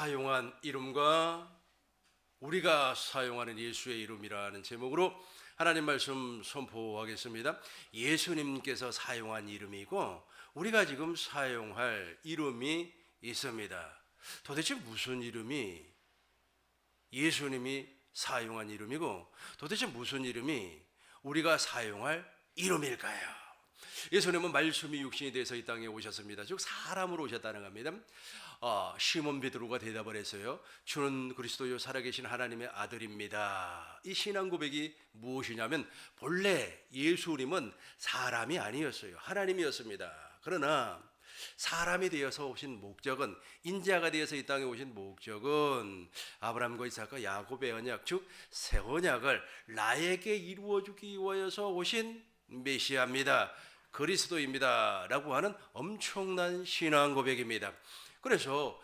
사용한 이름과 우리가 사용하는 예수의 이름이라는 제목으로 하나님 말씀 선포하겠습니다. 예수님께서 사용한 이름이고 우리가 지금 사용할 이름이 있습니다. 도대체 무슨 이름이 예수님이 사용한 이름이고 도대체 무슨 이름이 우리가 사용할 이름일까요? 예수님은 말씀이 육신이 돼서 이 땅에 오셨습니다. 즉 사람으로 오셨다는 겁니다. 시몬 베드로가 대답을 했어요. 주는 그리스도요 살아계신 하나님의 아들입니다. 이 신앙 고백이 무엇이냐면 본래 예수님은 사람이 아니었어요. 하나님이었습니다. 그러나 사람이 되어서 오신 목적은, 인자가 되어서 이 땅에 오신 목적은 아브라함과 이삭과 야곱의 언약, 즉 새 언약을 나에게 이루어주기 위하여서 오신 메시아입니다. 그리스도입니다 라고 하는 엄청난 신앙 고백입니다. 그래서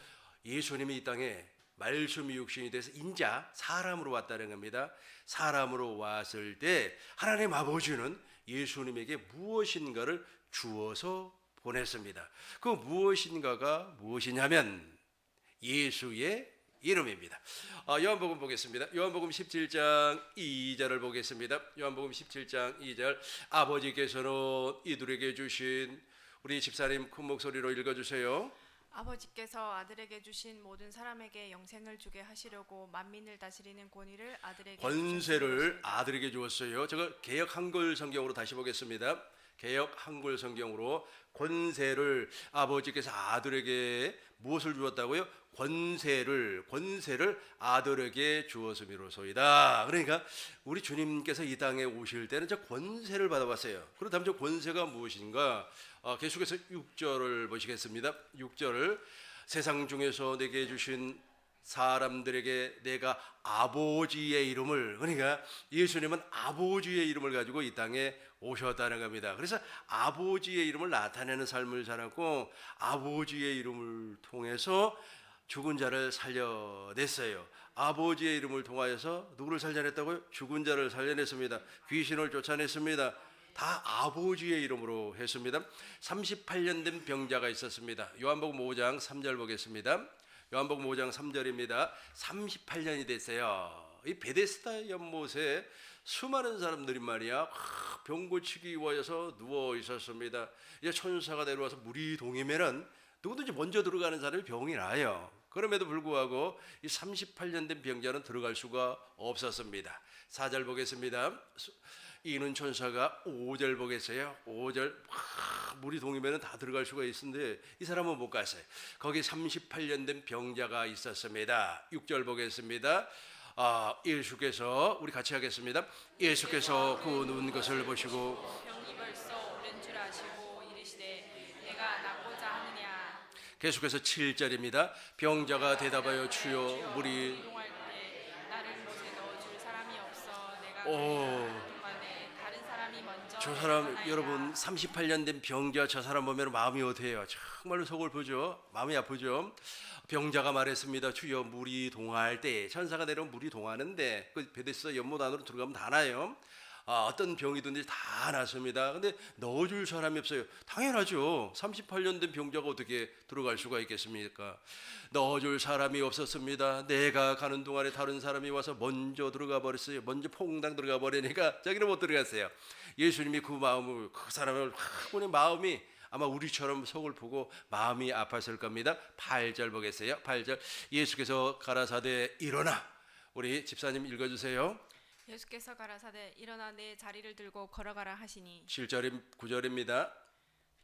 예수님이 이 땅에 말씀이 육신이 돼서 인자, 사람으로 왔다는 겁니다. 사람으로 왔을 때 하나님 아버지는 예수님에게 무엇인가를 주어서 보냈습니다. 그 무엇인가가 무엇이냐면 예수의 이름입니다. 요한복음 보겠습니다. 요한복음 17장 2절을 보겠습니다. 요한복음 17장 2절. 아버지께서는 이들에게 주신, 우리 집사님 큰 목소리로 읽어주세요. 아버지께서 아들에게 주신 모든 사람에게 영생을 주게 하시려고 만민을 다스리는 권위를 아들에게 권세를 아들에게 주었어요. 제가 개역 한글 성경으로 다시 보겠습니다. 개역 한글 성경으로 권세를 아버지께서 아들에게 무엇을 주었다고요? 권세를 아들에게 주었음이로소이다. 그러니까 우리 주님께서 이 땅에 오실 때는 저 권세를 받아봤어요. 그렇다면 저 권세가 무엇인가? 계속해서 6절을 보시겠습니다. 6절을 세상 중에서 내게 주신 사람들에게 내가 아버지의 이름을, 그러니까 예수님은 아버지의 이름을 가지고 이 땅에 오셨다는 겁니다. 그래서 아버지의 이름을 나타내는 삶을 살았고 아버지의 이름을 통해서 죽은 자를 살려냈어요. 아버지의 이름을 통하여서 누구를 살려냈다고요? 죽은 자를 살려냈습니다. 귀신을 쫓아냈습니다. 다 아버지의 이름으로 했습니다. 38년 된 병자가 있었습니다. 요한복음 5장 3절 보겠습니다. 요한복음 5장 3절입니다. 38년이 됐어요. 이 베데스다 연못에 수많은 사람들이 말이야 병 고치기 위해서 누워 있었습니다. 이제 천사가 내려와서 물이 동이면은 누구든지 먼저 들어가는 사람이 병이 나요. 그럼에도 불구하고 이 38년 된 병자는 들어갈 수가 없었습니다. 4절 보겠습니다. 이는 천사가 5절 보겠어요. 5절 물이 동이면 다 들어갈 수가 있는데 이 사람은 못 갔어요. 거기 38년 된 병자가 있었습니다. 6절 보겠습니다. 예수께서, 우리 같이 하겠습니다. 예수께서 그 누운 것을 보시고 병이 벌써 오른 줄 아시고 이르시되 내가 낫고자 하느냐. 계속해서 7절입니다. 병자가 대답하여 주여 물이 이동할 때 나를 못에 넣어줄 사람이 없어 내가 동안에 다른 사람이 먼저 저 사람, 일어나리라. 여러분 38년 된 병자 저 사람 보면 마음이 어때요? 정말로 속을 보죠. 마음이 아프죠. 병자가 말했습니다. 주여 물이 동할 때, 천사가 내려오면 물이 동하는데 그 베데스다 연못 안으로 들어가면 다 나요. 어떤 병이든지 다 낫습니다. 근데 넣어줄 사람이 없어요. 당연하죠. 38년 된 병자가 어떻게 들어갈 수가 있겠습니까? 넣어줄 사람이 없었습니다. 내가 가는 동안에 다른 사람이 와서 먼저 들어가 버렸어요. 먼저 퐁당 들어가 버리니까 자기는 못 들어갔어요. 예수님이 그 마음을, 그 사람을 확 보니 마음이 아마 우리처럼 속을 보고 마음이 아팠을 겁니다. 8절 보겠어요. 8절. 예수께서 가라사대 일어나. 우리 집사님 읽어주세요. 예수께서 가라사대 일어나 내 자리를 들고 걸어가라 하시니 7절 9절입니다.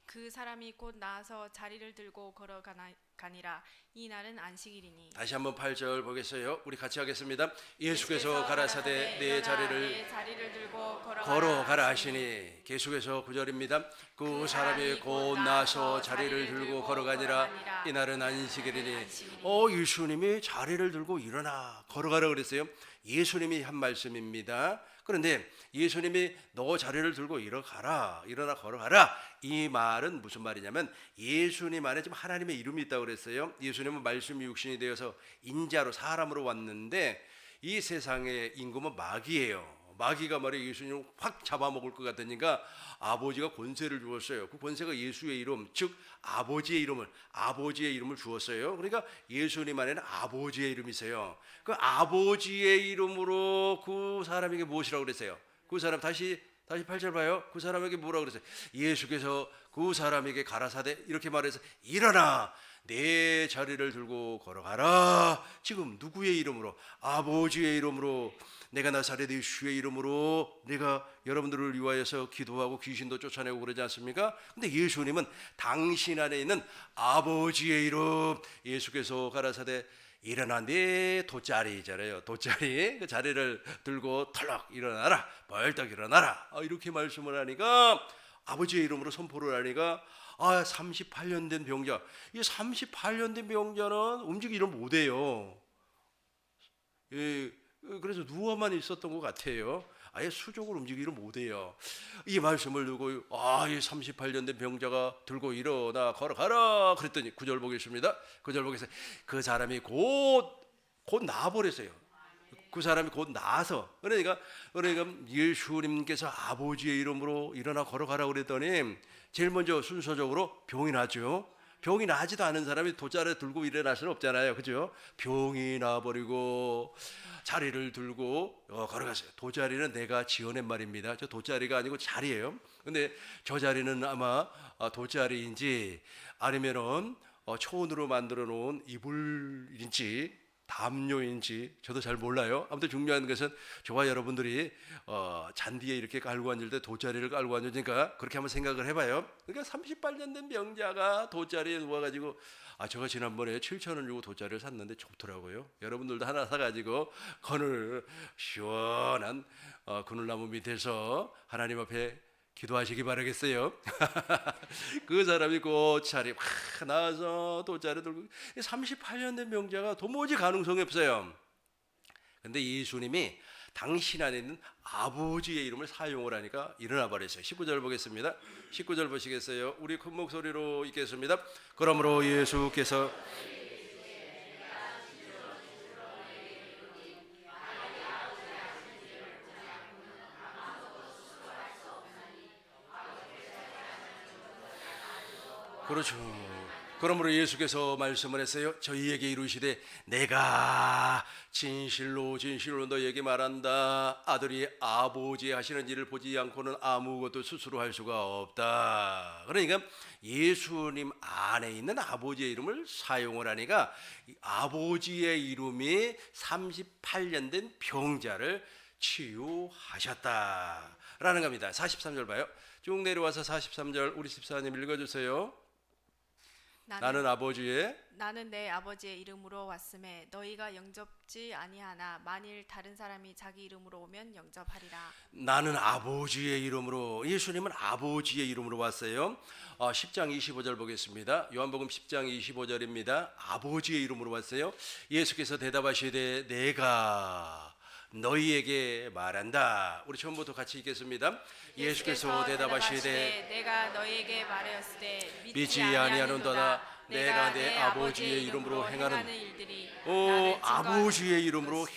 그 사람이 곧 나아서 자리를 들고 걸어가니라. 이 날은 안식일이니. 다시 한번 8절 보겠어요. 우리 같이 하겠습니다. 예수께서 가라사대 내 자리를 들고 걸어가라 하시니. 계속해서 9절입니다. 그 사람이 곧 나서 자리를 들고 걸어가니라. 이날은 안식일이니. 예수님이 자리를 들고 일어나 걸어가라 그랬어요. 예수님이 한 말씀입니다. 그런데 예수님이 너 자리를 들고 일어나 걸어가라, 이 말은 무슨 말이냐면 예수님 안에 지금 하나님의 이름이 있다고 그랬어요. 예수님은 말씀이 육신이 되어서 인자로, 사람으로 왔는데 이 세상의 임금은 마귀예요. 마귀가 말이야 예수님을 확 잡아먹을 것 같으니까 아버지가 권세를 주었어요. 그 권세가 예수의 이름, 즉 아버지의 이름을 주었어요. 그러니까 예수님 안에는 아버지의 이름이세요. 그 아버지의 이름으로 그 사람에게 무엇이라고 그랬어요? 그 사람 다시 8절 봐요. 그 사람에게 뭐라고 그랬어요? 예수께서 그 사람에게 가라사대 이렇게 말해서 일어나 내 자리를 들고 걸어가라. 지금 누구의 이름으로? 아버지의 이름으로, 내가 나사렛 예수의 이름으로 내가 여러분들을 위하여서 기도하고 귀신도 쫓아내고 그러지 않습니까? 근데 예수님은 당신 안에 있는 아버지의 이름, 예수께서 가라사대 일어나 내 돗자리잖아요. 돗자리 그 자리를 들고 털럭 일어나라, 벌떡 일어나라. 이렇게 말씀을 하니까 아버지의 이름으로 선포를 하니까 38년 된 병자, 이 38년 된 병자는 움직이지를 못해요. 예, 그래서 누워만 있었던 것 같아요. 아예 수족을 움직이지를 못해요. 이 말씀을 두고 이 38년 된 병자가 들고 일어나 걸어가라 그랬더니 9절 보겠습니다. 9절 보겠어요. 그 사람이 곧 나아버렸어요. 그 사람이 곧 나아서 그러니까 예수님께서 아버지의 이름으로 일어나 걸어가라 그랬더니 제일 먼저 순서적으로 병이 나죠. 병이 나지도 않은 사람이 돗자리 들고 일어날 수는 없잖아요. 그죠? 병이 나버리고 자리를 들고 걸어갔어요. 돗자리는 내가 지어낸 말입니다. 저 돗자리가 아니고 자리예요. 근데 저 자리는 아마 돗자리인지 아니면은 초원으로 만들어 놓은 이불인지 담요인지 저도 잘 몰라요. 아무튼 중요한 것은 저와 여러분들이 잔디에 이렇게 깔고 앉을 때 돗자리를 깔고 앉으니까 그렇게 한번 생각을 해봐요. 그러니까 38년 된 병자가 돗자리에 누워가지고 제가 지난번에 7,000원 주고 돗자리를 샀는데 좋더라고요. 여러분들도 하나 사가지고 그늘 시원한 그늘나무 밑에서 하나님 앞에 기도하시기 바라겠어요. 그 사람이 그 자리 확 나와서 돗자리 들고 38년 된 병자가 도무지 가능성이 없어요. 근데 예수님이 당신 안에 있는 아버지의 이름을 사용을 하니까 일어나 버렸어요. 19절 보겠습니다. 19절 보시겠어요? 우리 큰 목소리로 읽겠습니다. 그러므로 예수께서 그렇죠. 그러므로 예수께서 말씀을 했어요. 저희에게 이루시되 내가 진실로 너희에게 말한다. 아들이 아버지 하시는 일을 보지 않고는 아무것도 스스로 할 수가 없다. 그러니까 예수님 안에 있는 아버지의 이름을 사용을 하니까 아버지의 이름이 38년 된 병자를 치유하셨다라는 겁니다. 43절 봐요. 쭉 내려와서 43절 우리 집사님 읽어주세요. 나는 내 아버지의 이름으로 왔음에 너희가 영접지 아니하나 만일 다른 사람이 자기 이름으로 오면 영접하리라. 나는 아버지의 이름으로, 예수님은 아버지의 이름으로 왔어요. 10장 25절 보겠습니다. 요한복음 10장 25절입니다. 아버지의 이름으로 왔어요. 예수께서 대답하시되 내가 너희에게 말한다. 우리 처음부터 같이 읽겠습니다. 예수께서 대답하시되 내가 너희에게 말하였으되 믿지 아니하는도다. 내가 내 아버지의 이름으로 행하는 일들이 아버지의 이름으로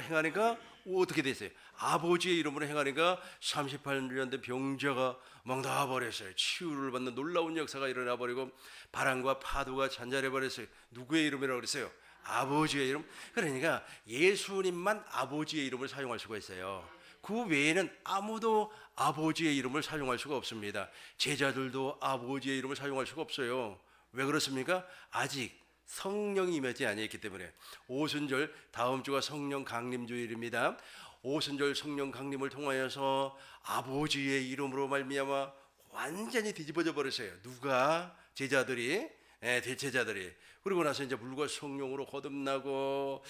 행하니까 어떻게 됐어요? 아버지의 이름으로 행하니까 38년 된 병자가 막 나와버렸어요. 치유를 받는 놀라운 역사가 일어나버리고 바람과 파도가 잔잔해버렸어요. 누구의 이름이라고 그랬어요? 아버지의 이름. 그러니까 예수님만 아버지의 이름을 사용할 수가 있어요. 그 외에는 아무도 아버지의 이름을 사용할 수가 없습니다. 제자들도 아버지의 이름을 사용할 수가 없어요. 왜 그렇습니까? 아직 성령이 임하지 아니했기 때문에. 오순절 다음 주가 성령 강림 주일입니다. 오순절 성령 강림을 통하여서 아버지의 이름으로 말미암아 완전히 뒤집어져 버렸어요. 누가? 제자들이, 대제자들이. 그리고 나서 이제 물과 성령으로 거듭나고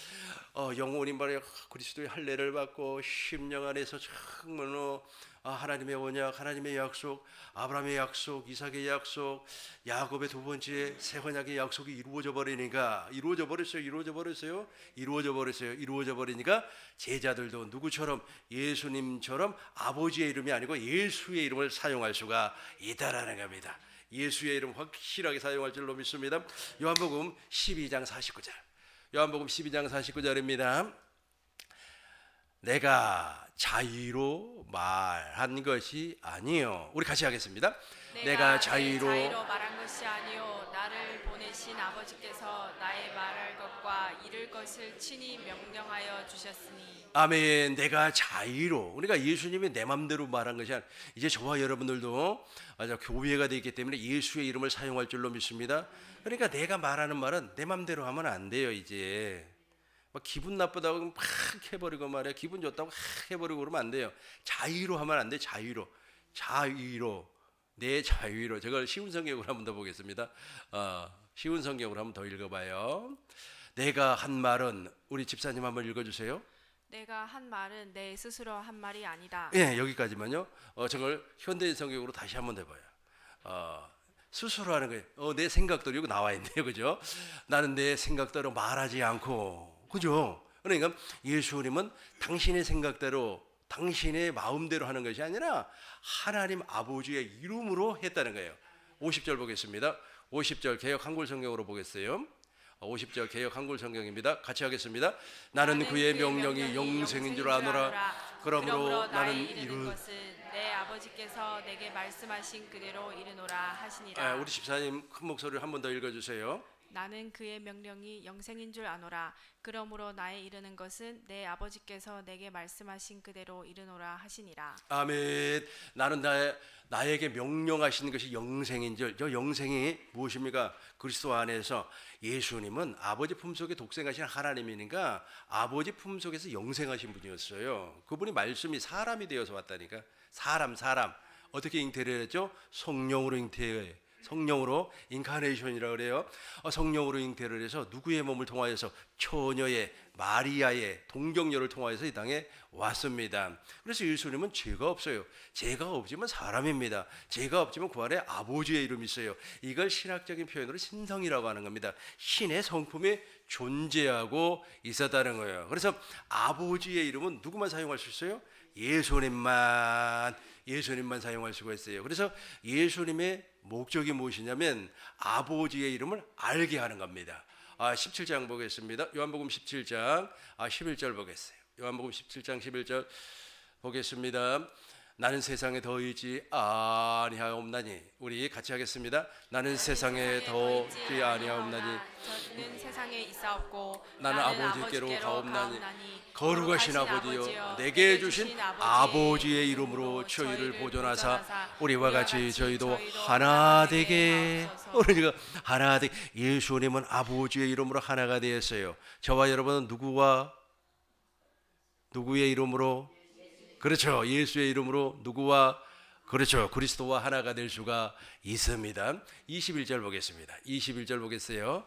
영혼이 말이야 그리스도의 할례를 받고 심령 안에서 정말로 하나님의 언약, 하나님의 약속, 아브라함의 약속, 이삭의 약속, 야곱의 두 번째 새 언약의 약속이 이루어져 버리니까 이루어져 버리니까 제자들도 누구처럼 예수님처럼 아버지의 이름이 아니고 예수의 이름을 사용할 수가 있다라는 겁니다. 예수의 이름 확실하게 사용할 줄로 믿습니다. 요한복음 12장 49절. 요한복음 12장 49절입니다. 내가 자의로 말한 것이 아니요. 우리 같이 하겠습니다. 내가 내가 자의로 말한 것이 아니요 나를 보내신 아버지께서 나의 말할 것과 이룰 것을 친히 명령하여 주셨으니. 아멘. 내가 자의로, 그러니까 예수님이 내 맘대로 말한 것이 아니라 이제 저와 여러분들도 교회가 되기 때문에 예수의 이름을 사용할 줄로 믿습니다. 그러니까 내가 말하는 말은 내 맘대로 하면 안 돼요. 이제 막 기분 나쁘다고 막 해버리고 말이야, 기분 좋다고 막 해버리고 그러면 안 돼요. 자의로 하면 안 돼. 자의로 내 자유로. 제가 쉬운 성경으로 한번 더 보겠습니다. 쉬운 성경으로 한번 더 읽어봐요. 내가 한 말은, 우리 집사님 한번 읽어주세요. 내가 한 말은 내 스스로 한 말이 아니다. 예, 여기까지만요. 저걸 현대 성경으로 다시 한번 해봐요. 스스로 하는 거예요. 내 생각대로, 이거 나와 있네요, 그죠? 나는 내 생각대로 말하지 않고, 그죠? 그러니까 예수님은 당신의 생각대로, 당신의 마음대로 하는 것이 아니라 하나님 아버지의 이름으로 했다는 거예요. 50절 보겠습니다. 50절 개역 한글 성경으로 보겠어요. 50절 개역 한글 성경입니다. 같이 하겠습니다. 나는 그의 명령이 영생인 줄 아노라. 그러므로 나는 이르는 것은 내 아버지께서 내게 말씀하신 그대로 이르노라 하시니라. 우리 집사님 큰 목소리로 한 번 더 읽어주세요. 나는 그의 명령이 영생인 줄 아노라. 그러므로 나의 이르는 것은 내 아버지께서 내게 말씀하신 그대로 이르노라 하시니라. 아멘. 나는 나에게 명령하신 것이 영생인 줄. 저 영생이 무엇입니까? 그리스도 안에서 예수님은 아버지 품속에 독생하신 하나님이니까 아버지 품속에서 영생하신 분이었어요. 그분이 말씀이 사람이 되어서 왔다니까. 사람 어떻게 잉태를 했죠? 성령으로 잉태해. 성령으로 인카네이션이라고 그래요. 성령으로 잉태를 해서 누구의 몸을 통하여서? 처녀의 마리아의 동정녀를 통하여서 이 땅에 왔습니다. 그래서 예수님은 죄가 없어요. 죄가 없지만 사람입니다. 죄가 없지만 그 안에 아버지의 이름이 있어요. 이걸 신학적인 표현으로 신성이라고 하는 겁니다. 신의 성품이 존재하고 있었다는 거예요. 그래서 아버지의 이름은 누구만 사용할 수 있어요? 예수님만 사용할 수가 있어요. 그래서 예수님의 목적이 무엇이냐면 아버지의 이름을 알게 하는 겁니다. 17장 보겠습니다. 요한복음 17장 11절 보겠어요. 요한복음 17장 11절 보겠습니다. 나는 세상에 더이지 아니하옵나니. 우리 같이 하겠습니다. 나는 세상에 더이지 아니하옵나니. 저는 세상에 있사옵고 나는 아버지께로 가옵나니. 거룩하신 아버지여, 내게 주신 아버지의 이름으로 저희를 보존하사 우리와 같이 저희도 하나 되게. 우리가 하나 되게. 예수님은 아버지의 이름으로 하나가 되었어요. 저와 여러분은 누구의 이름으로? 그렇죠. 예수의 이름으로 누구와? 그렇죠. 그리스도와 하나가 될 수가 있습니다. 21절 보겠습니다. 21절 보겠어요.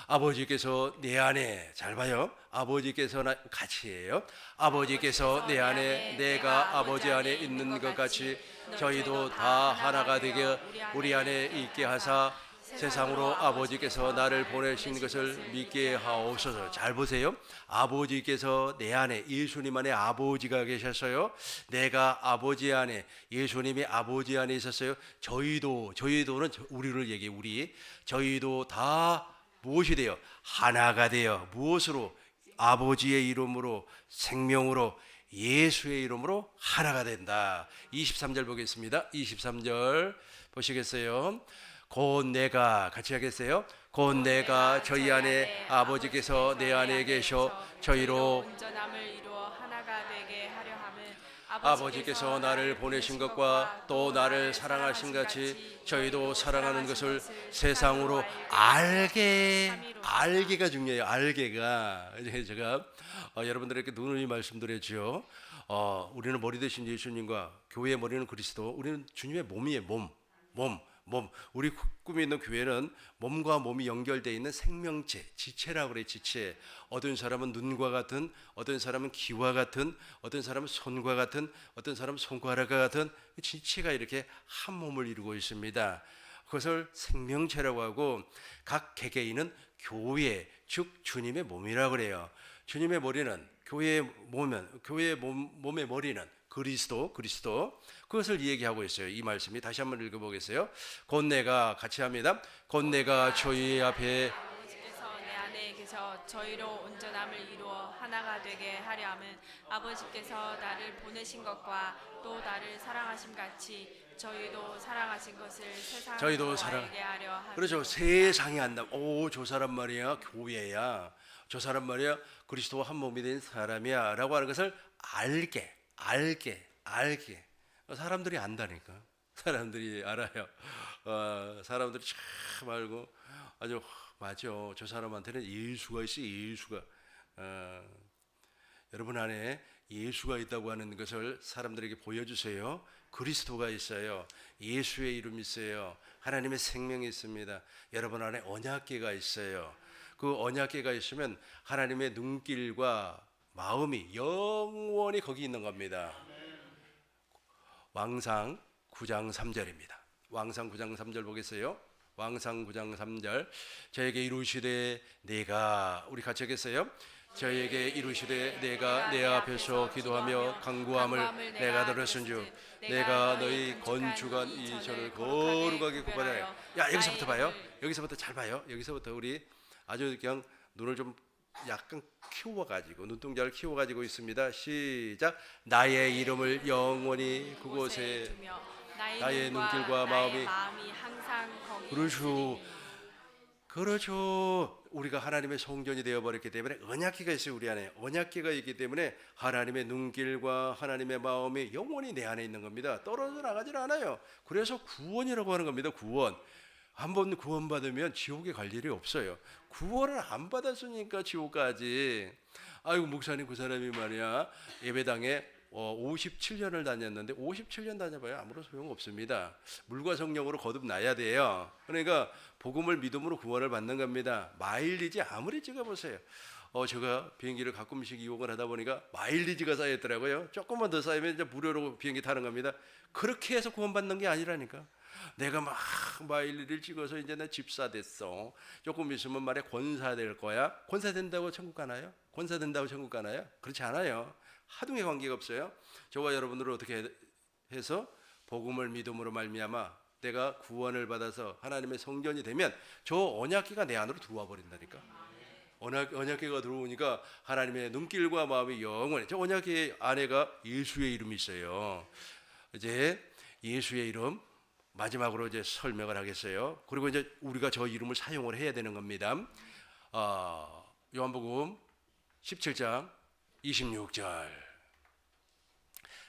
아버지께서 내 안에, 잘 봐요. 아버지께서 같이 해요. 아버지께서 내 안에, 내가 아버지 안에 있는 것 같이 저희도 다 하나가 되게 우리 안에 있게 하사 세상으로 아버지께서 나를 보내신 것을 믿게 하옵소서. 잘 보세요. 아버지께서 내 안에, 예수님 안에 아버지가 계셨어요. 내가 아버지 안에, 예수님이 아버지 안에 있었어요. 저희도는 우리를 얘기해. 저희도 다 무엇이 돼요? 하나가 돼요. 무엇으로? 아버지의 이름으로, 생명으로, 예수의 이름으로 하나가 된다. 23절 보겠습니다. 23절 보시겠어요? 곧 내가, 같이 하겠어요? 곧 내가 저희 안에 아버지께서 내 안에 계셔 저희로 온전함을 이루어 하나가 되게 하려 함은 아버지께서 나를 보내신 것과 또 나를 사랑하신 같이 저희도 사랑하는 것을 세상으로 알게가 중요해요. 알게가. 제가 여러분들에게 누누이 말씀드렸죠. 우리는 머리 되신 예수님과 교회의 머리는 그리스도. 우리는 주님의 몸이에요. 몸. 우리 꿈이 있는 교회는 몸과 몸이 연결되어 있는 생명체, 지체라고 그래요. 지체. 어떤 사람은 눈과 같은, 어떤 사람은 귀와 같은, 어떤 사람은 손과 같은, 어떤 사람은 손가락과 같은 지체가 이렇게 한 몸을 이루고 있습니다. 그것을 생명체라고 하고 각 개개인은 교회, 즉 주님의 몸이라고 그래요. 주님의 머리는 교회의 몸의 머리는 그리스도. 그것을 얘기하고 있어요. 이 말씀이 다시 한번 읽어보겠어요. 곧 내가, 같이 합니다. 곧 내가 저희 앞에 아버지께서 내 안에 아버지께서 저희로 온전함을 이루어 하나가 되게 하려 함은 아버지께서 나를 보내신 것과 또 나를 사랑하심 같이 저희도 사랑하신 것을 저희도 세상으로 알게 하려 함이니라. 그렇죠. 세상이 안다. 오, 저 사람 말이야 교회야. 저 사람 말이야 그리스도와 한 몸이 된 사람이야라고 하는 것을 알게. 사람들이 안다니까. 사람들이 알아요. 사람들이 참 알고 아주 맞아. 저 사람한테는 예수가 있어. 예수가. 여러분 안에 예수가 있다고 하는 것을 사람들에게 보여주세요. 그리스도가 있어요. 예수의 이름이 있어요. 하나님의 생명이 있습니다. 여러분 안에 언약궤가 있어요. 그 언약궤가 있으면 하나님의 눈길과 마음이 영원히 거기 있는 겁니다. 왕상 9장 3절입니다. 왕상 9장 3절 보겠어요. 왕상 9장 3절 저에게 이루시되 내가 우리 같이 하겠어요. 저에게 이루시되 내가 내 앞에서 기도하며 간구함을 내가 들었은즉 내가 너희 건축한 이 절을 거룩하게 구별하여. 야, 여기서부터 봐요. 여기서부터 잘 봐요. 여기서부터 우리 아주 그냥 눈을 좀 약간 키워가지고 눈동자를 키워가지고 있습니다. 시작. 나의 이름을 영원히 그곳에 두며 나의 눈길과 마음이 항상 거기 그렇죠. 있으리니. 그렇죠. 우리가 하나님의 성전이 되어버렸기 때문에 언약궤가 있어요. 우리 안에 언약궤가 있기 때문에 하나님의 눈길과 하나님의 마음이 영원히 내 안에 있는 겁니다. 떨어져 나가질 않아요. 그래서 구원이라고 하는 겁니다. 구원. 한번 구원받으면 지옥에 갈 일이 없어요. 구원을 안 받았으니까 지옥 가지. 아이고 목사님 그 사람이 말이야 예배당에 57년을 다녔는데 57년 다녀봐야 아무런 소용 없습니다. 물과 성령으로 거듭나야 돼요. 그러니까 복음을 믿음으로 구원을 받는 겁니다. 마일리지 아무리 찍어보세요. 제가 비행기를 가끔씩 이용을 하다 보니까 마일리지가 쌓였더라고요. 조금만 더 쌓이면 이제 무료로 비행기 타는 겁니다. 그렇게 해서 구원받는 게 아니라니까. 내가 막 마일리를 찍어서 이제 나 집사 됐어. 조금 있으면 말에 권사 될 거야. 권사 된다고 천국 가나요? 권사 된다고 천국 가나요? 그렇지 않아요. 하등의 관계가 없어요. 저와 여러분들을 어떻게 해서 복음을 믿음으로 말미암아 내가 구원을 받아서 하나님의 성전이 되면 저 언약궤가 내 안으로 들어와 버린다니까. 언약궤가 들어오니까 하나님의 눈길과 마음이 영원히 저 언약궤 안에가 예수의 이름이 있어요. 이제 예수의 이름 마지막으로 이제 설명을 하겠어요. 그리고 이제 우리가 저 이름을 사용을 해야 되는 겁니다. 요한복음 17장 26절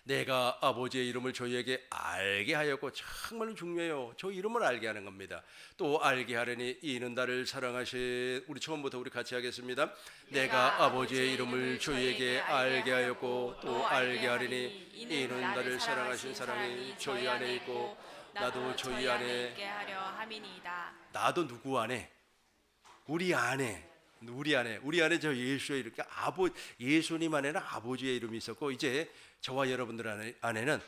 내가 아버지의 이름을 저희에게 알게 하였고 정말 중요해요. 저 이름을 알게 하는 겁니다. 또 알게 하려니 이는 나를 사랑하신 우리 처음부터 우리 같이 하겠습니다. 내가 아버지의 이름을 저희에게 알게 하였고 또 알게 하려니 이는 나를 사랑하신 사랑이 저희 안에 있고 나도 저희 안에 있게 하려 함이니이다. 나도 누구 안에? 우리 안에 저 예수의 이름, 예수님 안에는 아버지의 이름이 있었고 이제 저와 여러분들 안에는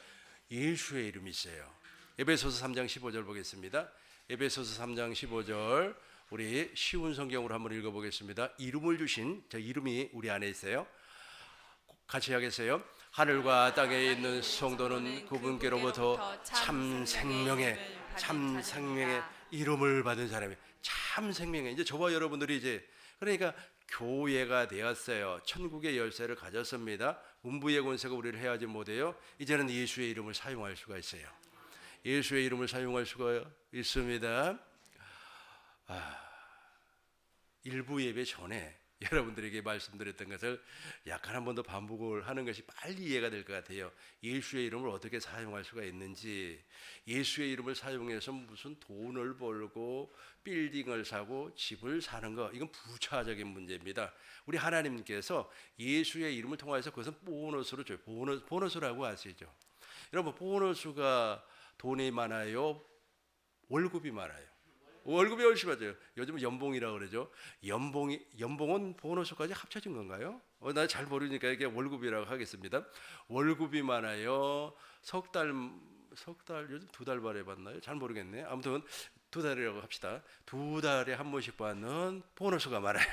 예수의 이름이 있어요. 에베소서 3장 15절 보겠습니다. 에베소서 3장 15절 우리 쉬운 성경으로 한번 읽어보겠습니다. 이름을 주신 저 이름이 우리 안에 있어요. 같이 하겠어요. 하늘과 땅에 있는 성도는 그분께로부터 참 생명의 이름을 받은 사람이 참 생명의 이제 저와 여러분들이 이제 그러니까 교회가 되었어요. 천국의 열쇠를 가졌습니다. 음부의 권세가 우리를 해하지 못해요. 이제는 예수의 이름을 사용할 수가 있어요. 예수의 이름을 사용할 수가 있습니다. 일부 예배 전에 여러분들에게 말씀드렸던 것을 약간 한 번 더 반복을 하는 것이 빨리 이해가 될 것 같아요. 예수의 이름을 어떻게 사용할 수가 있는지, 예수의 이름을 사용해서 무슨 돈을 벌고 빌딩을 사고 집을 사는 거 이건 부차적인 문제입니다. 우리 하나님께서 예수의 이름을 통해서 그것은 보너스로 줘요. 보너스라고 아시죠? 여러분 보너스가 돈이 많아요? 월급이 많아요? 월급이 훨씬 많아요. 요즘은 연봉이라고 그러죠. 연봉은 보너스까지 합쳐진 건가요? 나 잘 모르니까 이게 월급이라고 하겠습니다. 월급이 많아요. 석 달 요즘 2달 만에 받나요? 잘 모르겠네. 아무튼 2달이라고 합시다. 2달에 한 번씩 받는 보너스가 많아요.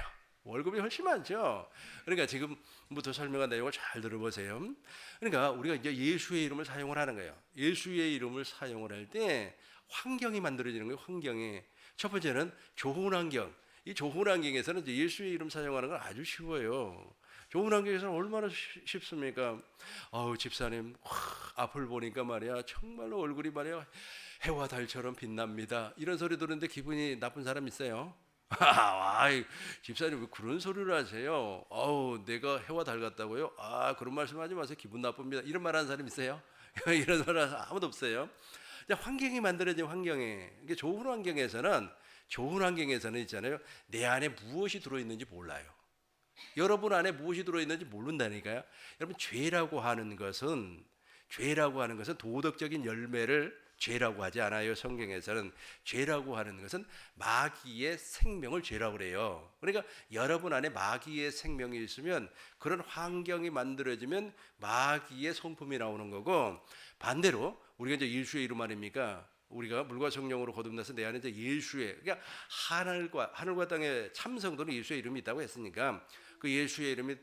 월급이 훨씬 많죠. 그러니까 지금부터 설명한 내용을 잘 들어보세요. 그러니까 우리가 이제 예수의 이름을 사용을 하는 거예요. 예수의 이름을 사용을 할 때 환경이 만들어지는 거예요. 환경이 첫 번째는 좋은 환경. 이 좋은 환경에서는 이제 예수의 이름 사용하는 건 아주 쉬워요. 좋은 환경에서는 얼마나 쉽습니까? 집사님 앞을 보니까 말이야 정말로 얼굴이 말이야 해와 달처럼 빛납니다. 이런 소리 들었는데 기분이 나쁜 사람 있어요? 아이, 집사님 왜 그런 소리를 하세요? 내가 해와 달 같다고요? 그런 말씀하지 마세요. 기분 나쁩니다. 이런 말 하는 사람 있어요? 이런 말 하는 사람 아무도 없어요. 환경이 만들어진 환경에 이게 좋은 환경에서는 있잖아요. 내 안에 무엇이 들어있는지 몰라요. 여러분 안에 무엇이 들어있는지 모른다니까요. 여러분 죄라고 하는 것은 도덕적인 열매를 죄라고 하지 않아요. 성경에서는 죄라고 하는 것은 마귀의 생명을 죄라고 그래요. 그러니까 여러분 안에 마귀의 생명이 있으면 그런 환경이 만들어지면 마귀의 성품이 나오는 거고, 반대로 우리가 이제 예수의 이름 아닙니까? 우리가 물과 성령으로 거듭나서 내 안에 이제 예수의, 그러니까 하늘과 땅의 참성도는 예수의 이름이 있다고 했으니까 그 예수의 이름이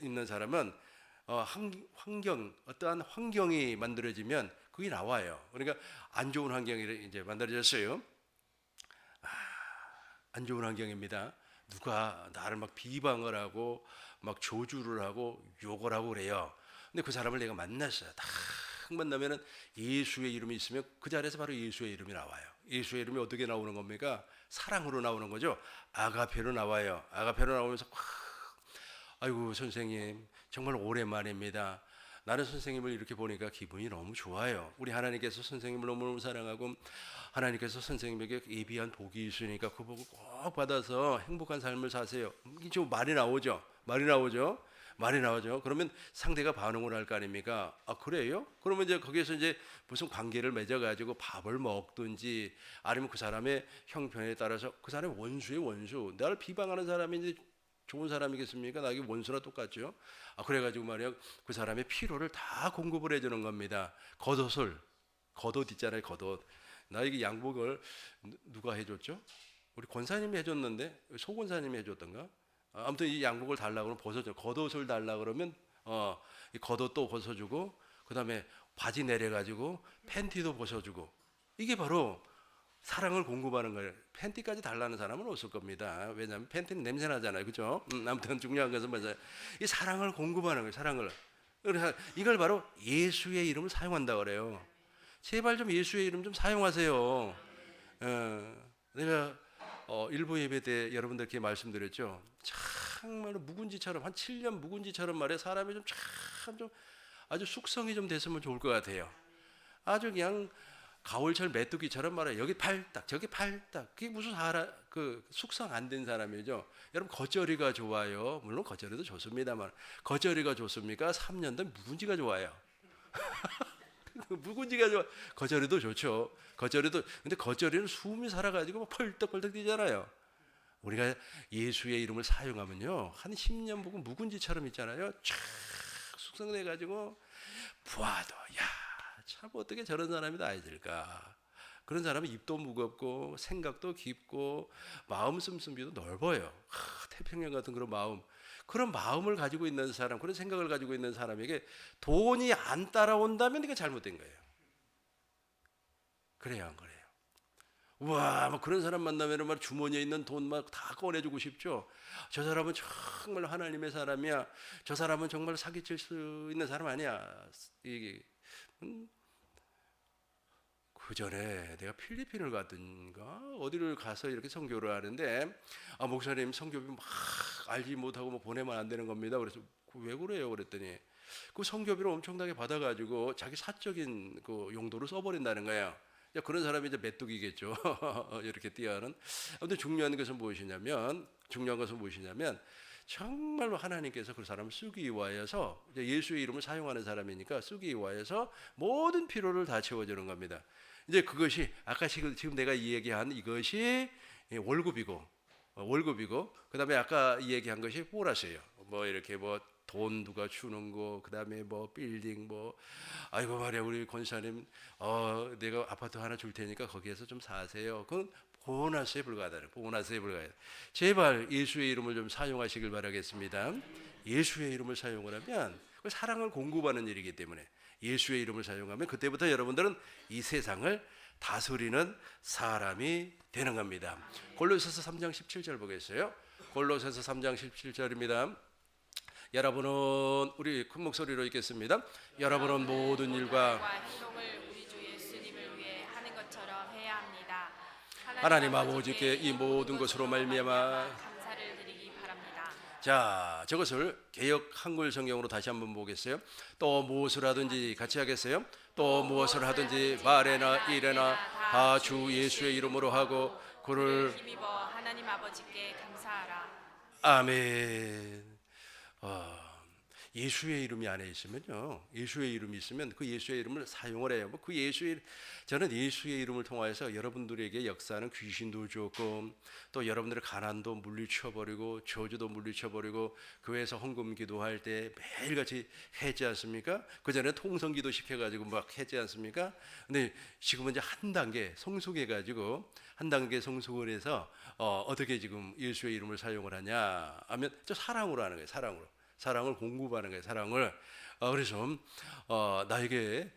있는 사람은 어떠한 환경이 만들어지면 그게 나와요. 그러니까 안 좋은 환경이 이제 만들어졌어요. 안 좋은 환경입니다. 누가 나를 막 비방을 하고 막 조주를 하고 욕을 하고 그래요. 근데 그 사람을 내가 만났어요. 딱 만나면은 예수의 이름이 있으면 그 자리에서 바로 예수의 이름이 나와요. 예수의 이름이 어떻게 나오는 겁니까? 사랑으로 나오는 거죠. 아가페로 나와요. 아가페로 나오면서 아이고 선생님 정말 오랜만입니다. 나는 선생님을 이렇게 보니까 기분이 너무 좋아요. 우리 하나님께서 선생님을 너무너무 사랑하고 하나님께서 선생님에게 예비한 복이 있으니까 그 복을 꼭 받아서 행복한 삶을 사세요. 이게 말이 나오죠. 그러면 상대가 반응을 할 거 아닙니까? 그래요? 그러면 이제 거기에서 이제 무슨 관계를 맺어가지고 밥을 먹든지 아니면 그 사람의 형편에 따라서 그 사람의 원수의 원수, 나를 비방하는 사람이 이제 좋은 사람이겠습니까? 나에게 원수나 똑같죠. 그래가지고 말이야 그 사람의 필요를 다 공급을 해주는 겁니다. 겉옷 있잖아요. 겉옷. 나에게 양복을 누가 해줬죠? 우리 권사님이 해줬는데 소 권사님이 해줬던가? 아무튼 이 양복을 달라고 그러면 벗어줘. 겉옷을 달라 그러면 이 겉옷도 벗어주고 그 다음에 바지 내려가지고 팬티도 벗어주고, 이게 바로 사랑을 공급하는 거예요. 팬티까지 달라는 사람은 없을 겁니다. 왜냐하면 팬티는 냄새 나잖아요, 그렇죠? 아무튼 중요한 것은 뭐죠? 이 사랑을 공급하는 거예요. 사랑을. 그래서 이걸 바로 예수의 이름을 사용한다 그래요. 제발 좀 예수의 이름 좀 사용하세요. 내가 일부 예배 때 여러분들께 말씀드렸죠. 정말로 묵은지처럼 한 7년 묵은지처럼 말해 사람이 좀 아주 숙성이 좀 됐으면 좋을 것 같아요. 아주 그냥 가을철 메뚜기처럼 말해 여기 팔딱 저기 팔딱, 그게 무슨 숙성 안 된 사람이죠. 여러분 겉절이가 좋아요. 물론 겉절이도 좋습니다만 겉절이가 좋습니까? 3년 된 묵은지가 좋아요. 묵은지가 좋아. 겉절이도 좋죠. 근데 겉절이는 숨이 살아가지고 펄떡펄떡 뛰잖아요. 우리가 예수의 이름을 사용하면요 한 10년 보고 묵은지처럼 있잖아요. 쫙 숙성돼가지고 보아도 참 어떻게 저런 사람이 다 있을까. 그런 사람은 입도 무겁고 생각도 깊고 마음 씀씀이도 넓어요. 태평양 같은 그런 마음을 가지고 있는 사람, 그런 생각을 가지고 있는 사람에게 돈이 안 따라온다면 이게 잘못된 거예요. 그래요, 안 그래요? 우와, 막 그런 사람 만나면 막 주머니에 있는 돈 막 다 꺼내주고 싶죠. 저 사람은 정말 하나님의 사람이야. 저 사람은 정말 사기칠 수 있는 사람 아니야. 그 전에 내가 필리핀을 갔든가 어디를 가서 이렇게 선교를 하는데 목사님 선교비 막 알지 못하고 뭐 보내면 안 되는 겁니다. 그래서 왜 그래요? 그랬더니 그 선교비를 엄청나게 받아가지고 자기 사적인 그 용도로 써버린다는 거예요. 그런 사람이 이제 메뚜기겠죠. 이렇게 뛰어하는. 아무튼 중요한 것은 무엇이냐면 정말로 하나님께서 그 사람을 쓰기 위하여서 예수의 이름을 사용하는 사람이니까 쓰기 위하여서 모든 필요를 다 채워주는 겁니다. 이제 그것이 아까 지금 내가 이 얘기한 이것이 월급이고 그다음에 아까 이 얘기한 것이 보너스예요. 뭐 이렇게 뭐 돈 누가 주는 거, 그다음에 뭐 빌딩 뭐 아이고 말이야 우리 권사님 내가 아파트 하나 줄 테니까 거기에서 좀 사세요. 그건 보너스에 불과하다. 제발 예수의 이름을 좀 사용하시길 바라겠습니다. 예수의 이름을 사용을 하면 그 사랑을 공급하는 일이기 때문에 예수의 이름을 사용하면 그때부터 여러분들은 이 세상을 다스리는 사람이 되는 겁니다. 골로새서 3장 17절 보겠어요. 골로새서 3장 17절입니다. 여러분은 우리 큰 목소리로 읽겠습니다. 여러분은 모든 일과 행동을 우리 주 예수님을 위해 하는 것처럼 해야 합니다. 하나님 아버지께 이 모든 것으로 말미암아 감사를 드리기 바랍니다. 자, 저것을 개역 한글 성경으로 다시 한번 보겠어요. 또 무엇을 하든지 같이 하겠어요. 또 무엇을 하든지 말에나 일에나 다 주 예수의 이름으로 하고 그를 힘입어 하나님 아버지께 감사하라. 아멘. 예수의 이름이 안에 있으면요, 예수의 이름이 있으면 그 예수의 이름을 사용을 해요. 저는 예수의 이름을 통하여서 여러분들에게 역사하는 귀신도 줬고, 또 여러분들의 가난도 물리쳐버리고 저주도 물리쳐버리고, 교회에서 헌금 기도할 때 매일같이 했지 않습니까? 그 전에 통성기도 시켜가지고 막 했지 않습니까? 근데 지금은 이제 한 단계 성숙해가지고 한 단계 성숙을 해서 어떻게 지금 예수의 이름을 사용을 하냐 하면 저 사랑으로 하는 거예요. 사랑을 공급하는 거예요. 사랑을. 그래서 나에게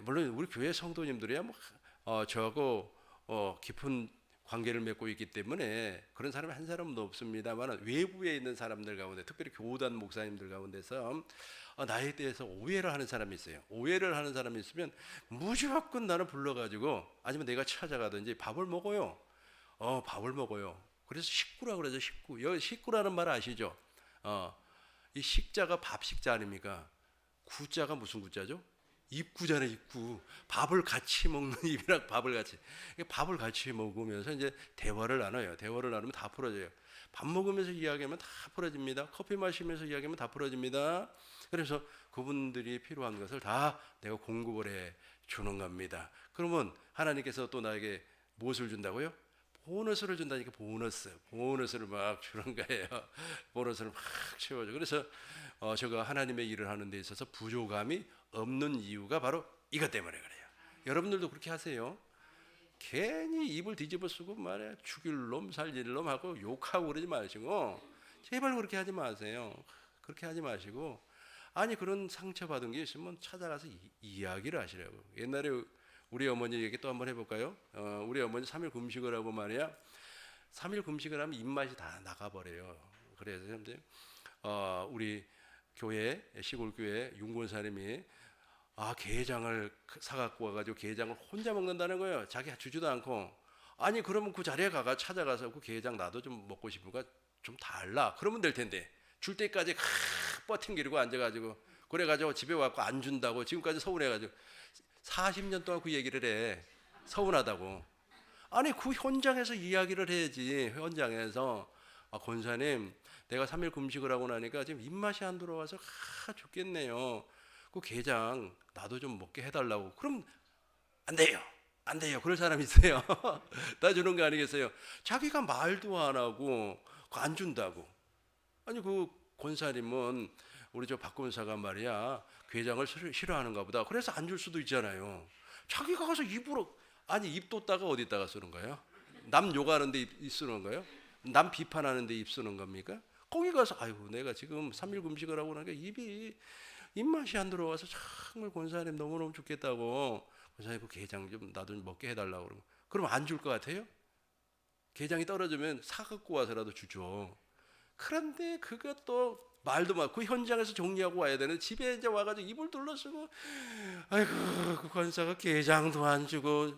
물론 우리 교회 성도님들이야 저하고 깊은 관계를 맺고 있기 때문에 그런 사람이 한 사람도 없습니다만, 외부에 있는 사람들 가운데, 특별히 교단 목사님들 가운데서 나에 대해서 오해를 하는 사람이 있어요. 오해를 하는 사람이 있으면 무조건 나를 불러가지고, 아니면 내가 찾아가든지 밥을 먹어요. 밥을 먹어요. 그래서 식구라고 그러죠. 식구. 여기 식구라는 말 아시죠? 이 식자가 밥 식자 아닙니까? 구자가 무슨 구자죠? 입구잖아요. 입구. 밥을 같이 먹는 입이랑 밥을 같이 먹으면서 이제 대화를 나눠요. 대화를 나누면 다 풀어져요. 밥 먹으면서 이야기하면 다 풀어집니다. 커피 마시면서 이야기하면 다 풀어집니다. 그래서 그분들이 필요한 것을 다 내가 공급을 해 주는 겁니다. 그러면 하나님께서 또 나에게 무엇을 준다고요? 보너스를 준다니까. 보너스를 막 주는 거예요. 보너스를 막 채워줘. 그래서 제가 하나님의 일을 하는 데 있어서 부족함이 없는 이유가 바로 이것 때문에 그래요. 여러분들도 그렇게 하세요. 괜히 입을 뒤집어 쓰고 말이야, 죽일 놈 살릴 놈 하고 욕하고 그러지 마시고, 제발 그렇게 하지 마세요. 그렇게 하지 마시고, 아니 그런 상처받은 게 있으면 찾아가서 이야기를 하시라고. 옛날에 우리 어머니 얘기 또 한번 해볼까요? 우리 어머니 3일 금식을 하고 말이야, 3일 금식을 하면 입맛이 다 나가버려요. 그래서 우리 교회, 시골 교회 윤권사님이 게장을 사갖고 와가지고 게장을 혼자 먹는다는 거예요. 자기 주지도 않고. 아니 그러면 그 자리에 찾아가서 그 게장 나도 좀 먹고 싶으니까 좀 달라. 그러면 될 텐데, 줄 때까지 버팅기르고 앉아가지고, 그래가지고 집에 와갖고 안 준다고 지금까지 서운해가지고 40년 동안 그 얘기를 해. 서운하다고. 아니 그 현장에서 이야기를 해야지. 현장에서 권사님, 내가 3일 금식을 하고 나니까 지금 입맛이 안 들어와서 죽겠네요. 그 게장 나도 좀 먹게 해달라고. 그럼 안 돼요. 그럴 사람 있어요. 다 주는 거 아니겠어요? 자기가 말도 안 하고 안 준다고. 아니 그 권사님은 우리 저 박 권사가 말이야, 게장을 싫어하는가 보다. 그래서 안 줄 수도 있잖아요. 자기가 가서 입 뒀다가 어디다가 쓰는 거예요? 남 욕하는데 입 쓰는 거예요? 남 비판하는데 입 쓰는 겁니까? 거기 가서 아이고 내가 지금 3일 금식을 하고 나니까 입맛이 안 들어와서 정말 권사님 너무너무 죽겠다고, 권사님 그 게장 좀 나도 좀 먹게 해달라고 그러면, 그러면 안 줄 것 같아요? 게장이 떨어지면 사갖고 와서라도 주죠. 그런데 그것도 말도 막 그 현장에서 정리하고 와야 되는, 집에 이제 와가지고 입을 둘러쓰고, 아이고 그 권사가 게장도 안 주고,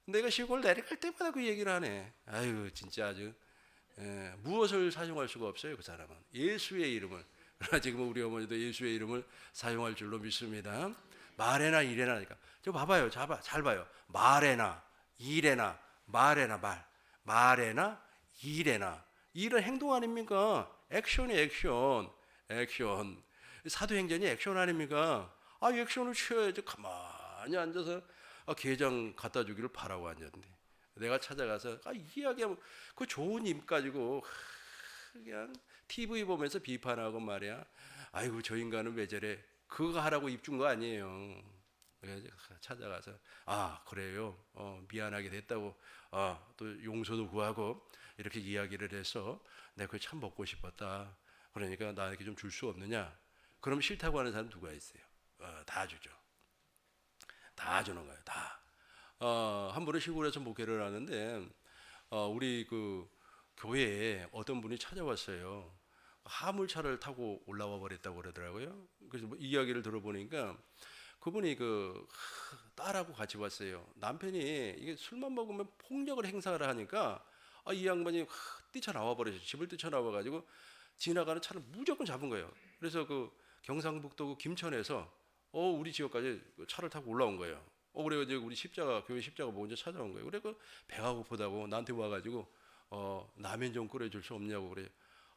내가 시골 내려갈 때마다 그 얘기를 하네. 아이고 진짜 아주 무엇을 사용할 수가 없어요. 그 사람은 예수의 이름을. 그러나 지금 우리 어머니도 예수의 이름을 사용할 줄로 믿습니다. 말에나 일에나 하니까. 저 봐봐요. 잘 봐요. 말에나 일에나, 말에나 일에나. 일은 행동 아닙니까? 액션이 액션. 사도행전이 액션 아닙니까? 액션을 취해야지. 가만히 앉아서 게장 갖다 주기를 바라고 앉았는데, 내가 찾아가서 이야기하면 그 좋은 입 가지고 그냥 TV 보면서 비판하고 말이야. 아이고 저 인간은 왜 저래. 그거 하라고 입 준 거 아니에요. 그래서 찾아가서 그래요. 미안하게 됐다고, 또 용서도 구하고 이렇게 이야기를 해서 내가 그거 참 먹고 싶었다. 그러니까 나에게 좀 줄 수 없느냐. 그럼 싫다고 하는 사람 누가 있어요? 다 주죠. 다 주는 거예요. 다. 한 분은 시골에서 목회를 하는데 우리 그 교회에 어떤 분이 찾아왔어요. 화물차를 타고 올라와 버렸다고 그러더라고요. 그래서 뭐 이야기를 들어보니까 그분이 그 딸하고 같이 왔어요. 남편이 이게 술만 먹으면 폭력을 행사를 하니까 이 양반이 뛰쳐나와 버렸어요. 집을 뛰쳐나와 가지고 지나가는 차를 무조건 잡은 거예요. 그래서 그 경상북도 그 김천에서 우리 지역까지 차를 타고 올라온 거예요. 그래 가지고 우리 십자가 교회 십자가 먼저 찾아온 거예요. 그래 그 배가 고프다고 나한테 와 가지고 라면 좀 끓여줄 수 없냐고 그래요.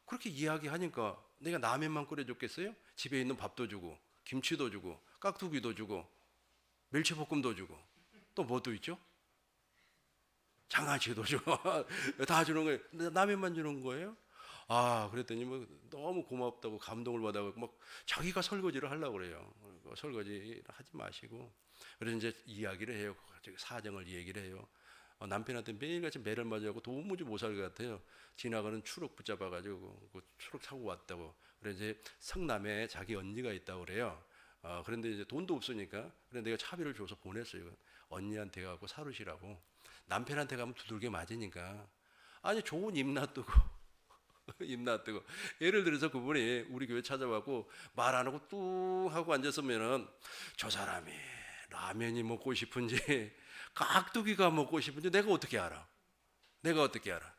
그렇게 이야기하니까 내가 라면만 끓여줬겠어요? 집에 있는 밥도 주고 김치도 주고 깍두기도 주고 멸치볶음도 주고 또 뭐도 있죠? 장아찌도 주고 다 주는 거예요. 근데 라면만 주는 거예요? 그랬더니 뭐 너무 고맙다고 감동을 받아갖고 막 자기가 설거지를 하려고 그래요. 설거지 하지 마시고 그래서 이제 이야기를 해요. 사정을 얘기를 해요. 남편한테 매일같이 매를 맞아갖고 도무지 못 살 것 같아요. 지나가는 추록 붙잡아가지고 그 추록 타고 왔다고. 그래서 이제 성남에 자기 언니가 있다고 그래요. 그런데 이제 돈도 없으니까 그래 내가 차비를 줘서 보냈어요. 언니한테 가고 사르시라고. 남편한테 가면 두들겨 맞으니까 아니 좋은 입 놔두고 입 놔두고 예를 들어서 그분이 우리 교회 찾아와고 말 안 하고 뚱 하고 앉았으면은 저 사람이 라면이 먹고 싶은지 깍두기가 먹고 싶은지 내가 어떻게 알아? 내가 어떻게 알아?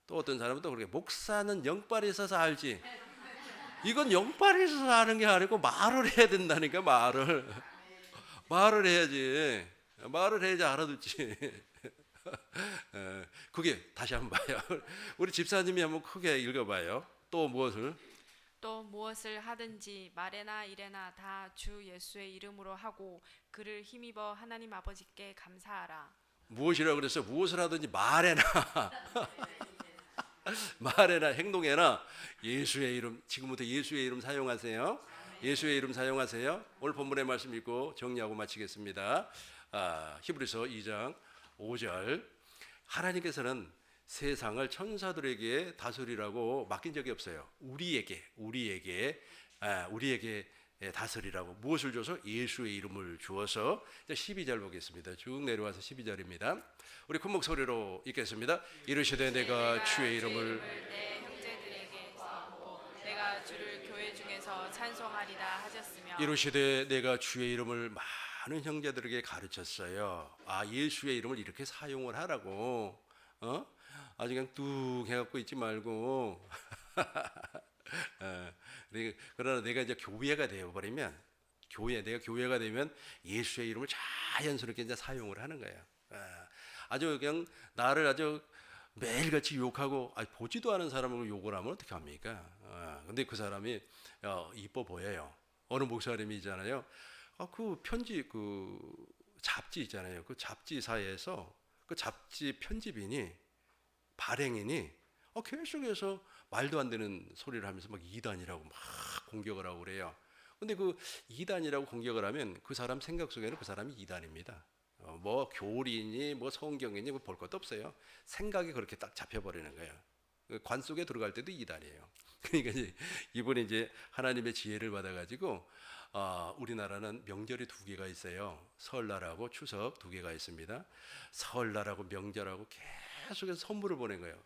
또 어떤 사람은 또 그렇게 목사는 영빨이 있어서 알지. 이건 영빨이 있어서 아는 게 아니고 말을 해야 된다니까 말을 해야지. 말을 해야지 알아듣지. 그게 다시 한번 봐요. 우리 집사님이 한번 크게 읽어봐요. 또 무엇을? 또 무엇을 하든지 말에나 일에나 다 주 예수의 이름으로 하고 그를 힘입어 하나님 아버지께 감사하라. 무엇이라고 그랬어요? 무엇을 하든지 말해나 말해나 행동해나 예수의 이름 지금부터 예수의 이름 사용하세요. 예수의 이름 사용하세요. 오늘 본문의 말씀 읽고 정리하고 마치겠습니다. 히브리서 2장 5절 하나님께서는 세상을 천사들에게 다스리라고 맡긴 적이 없어요. 우리에게 다스리라고 무엇을 줘서 예수의 이름을 주어서 12절 보겠습니다. 쭉 내려와서 12절입니다. 우리 큰 목소리로 읽겠습니다. 이르시되 내가 주의 이름을 내 형제들에게 써고 내가 주를 교회 중에서 찬송하리라 하셨으며 이르시되 내가 주의 이름을 많은 형제들에게 가르쳤어요. 예수의 이름을 이렇게 사용을 하라고. 아주 그냥 뚝 해갖고 있지 말고 그러나 내가 이제 교회가 되어버리면 내가 교회가 되면 예수의 이름을 자연스럽게 이제 사용을 하는 거예요. 아주 그냥 나를 아주 매일같이 욕하고 보지도 않은 사람을 욕을 하면 어떻게 합니까? 근데 그 사람이 이뻐 보여요. 어느 목사님이잖아요. 그 편지 그 잡지 있잖아요. 그 잡지사에서 그 잡지 편집인이 발행인이 계속해서 말도 안 되는 소리를 하면서 막 이단이라고 막 공격을 하고 그래요. 근데 그 이단이라고 공격을 하면 그 사람 생각 속에는 그 사람이 이단입니다. 뭐 교리니 뭐 성경이니 뭐 볼 것도 없어요. 생각이 그렇게 딱 잡혀버리는 거예요. 관 속에 들어갈 때도 이단이에요. 그러니까 이분이 이제 하나님의 지혜를 받아가지고 우리나라는 명절이 두 개가 있어요. 설날하고 추석 두 개가 있습니다. 설날하고 명절하고 계속해서 선물을 보낸 거예요.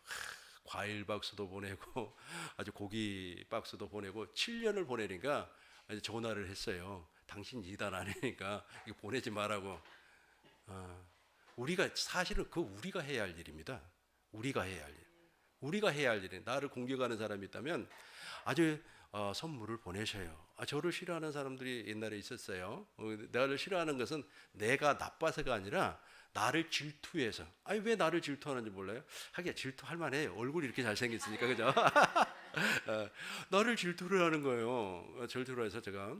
과일 박스도 보내고 아주 고기 박스도 보내고 7년을 보내니까 이제 전화를 했어요. 당신 이단 아니니까 이거 보내지 말라고. 우리가 사실은 우리가 해야 할 일입니다. 우리가 해야 할 일. 우리가 해야 할 일이 나를 공격하는 사람이 있다면 아주 선물을 보내셔요. 저를 싫어하는 사람들이 옛날에 있었어요. 나를 싫어하는 것은 내가 나빠서가 아니라 나를 질투해서. 왜 나를 질투하는지 몰라요? 하긴 질투할 만해. 얼굴이 이렇게 잘생겼으니까 그죠? 나를 질투를 하는 거예요. 질투를 해서 제가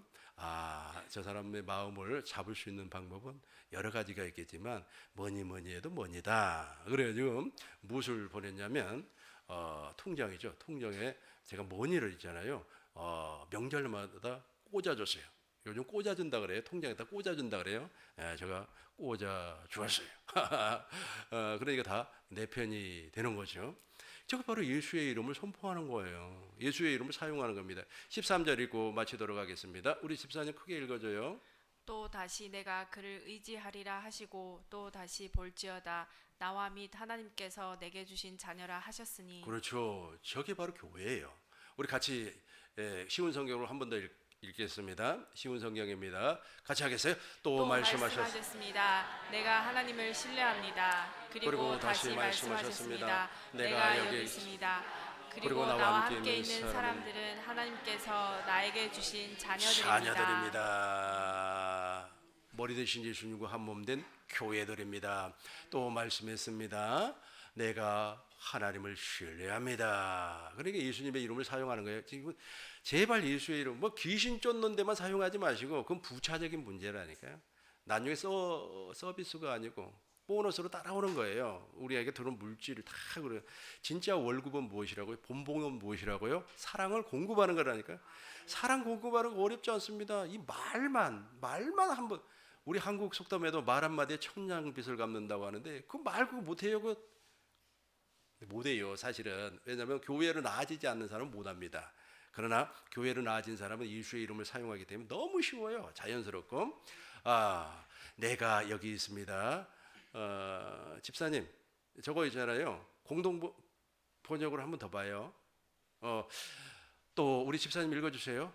저 사람의 마음을 잡을 수 있는 방법은 여러 가지가 있겠지만 뭐니 해도 뭐니다. 그래가지고 무엇을 보냈냐면 통장이죠. 통장에 제가 머니를 있잖아요. 명절마다 꽂아줬어요. 요즘 꽂아준다 그래요. 통장에다 꽂아준다 그래요. 제가 꽂아 주었어요. 그러니까 다 내 편이 되는 거죠. 저거 바로 예수의 이름을 선포하는 거예요. 예수의 이름을 사용하는 겁니다. 13절 읽고 마치도록 하겠습니다. 우리 집사님 크게 읽어줘요. 또 다시 내가 그를 의지하리라 하시고 또 다시 볼지어다 나와 및 하나님께서 내게 주신 자녀라 하셨으니. 그렇죠. 저게 바로 교회예요. 우리 같이 쉬운 성경으로 한 번 더 읽겠습니다. 쉬운 성경입니다. 같이 하겠어요? 또 또 말씀하셨습니다. 말씀하셨습니다. 내가 하나님을 신뢰합니다. 그리고 다시 말씀하셨습니다. 내가 여기 있습니다. 그리고 나와 함께 있는 사람들은 하나님께서 나에게 주신 자녀들입니다. 자녀들입니다. 머리 대신 예수님과 한 몸 된 교회들입니다. 또 말씀했습니다. 내가 하나님을 신뢰합니다. 그러니까 예수님의 이름을 사용하는 거예요. 지금 제발 예수의 이름, 뭐 귀신 쫓는 데만 사용하지 마시고 그건 부차적인 문제라니까요. 나중에 서비스가 아니고 보너스로 따라오는 거예요. 우리에게 들어온 물질을 다 그래요. 진짜 월급은 무엇이라고요? 본봉은 무엇이라고요? 사랑을 공급하는 거라니까요. 사랑 공급하는 거 어렵지 않습니다. 이 말만 한번, 우리 한국 속담에도 말 한마디에 천냥빚을 갚는다고 하는데 그 말 그거 못해요. 그 못해요 사실은. 왜냐하면 교회를 나아지지 않는 사람은 못합니다. 그러나 교회를 나아진 사람은 예수의 이름을 사용하기 때문에 너무 쉬워요. 자연스럽고. 내가 여기 있습니다. 집사님 저거 있잖아요. 공동 번역으로 한 번 더 봐요. 또 우리 집사님 읽어주세요.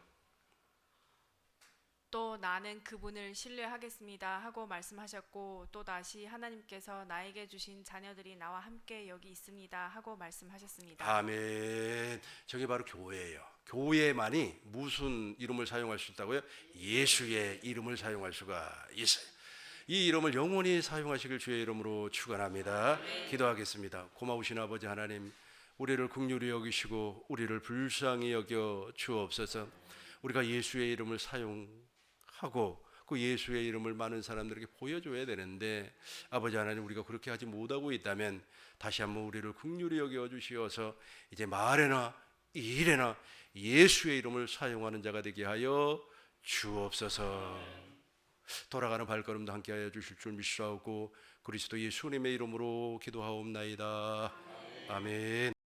또 나는 그분을 신뢰하겠습니다 하고 말씀하셨고 또 다시 하나님께서 나에게 주신 자녀들이 나와 함께 여기 있습니다 하고 말씀하셨습니다. 아멘. 저게 바로 교회예요. 교회만이 무슨 이름을 사용할 수 있다고요? 예수의 이름을 사용할 수가 있어요. 이 이름을 영원히 사용하시길 주의 이름으로 축원합니다. 기도하겠습니다. 고마우신 아버지 하나님, 우리를 긍휼히 여기시고 우리를 불쌍히 여겨 주옵소서. 우리가 예수의 이름을 사용하고 그 예수의 이름을 많은 사람들에게 보여줘야 되는데 아버지 하나님, 우리가 그렇게 하지 못하고 있다면 다시 한번 우리를 긍휼히 여겨 주시어서 이제 말에나 일에나 예수의 이름을 사용하는 자가 되게 하여 주옵소서. 돌아가는 발걸음도 함께하여 주실 줄 믿사오고 그리스도 예수님의 이름으로 기도하옵나이다. 아멘.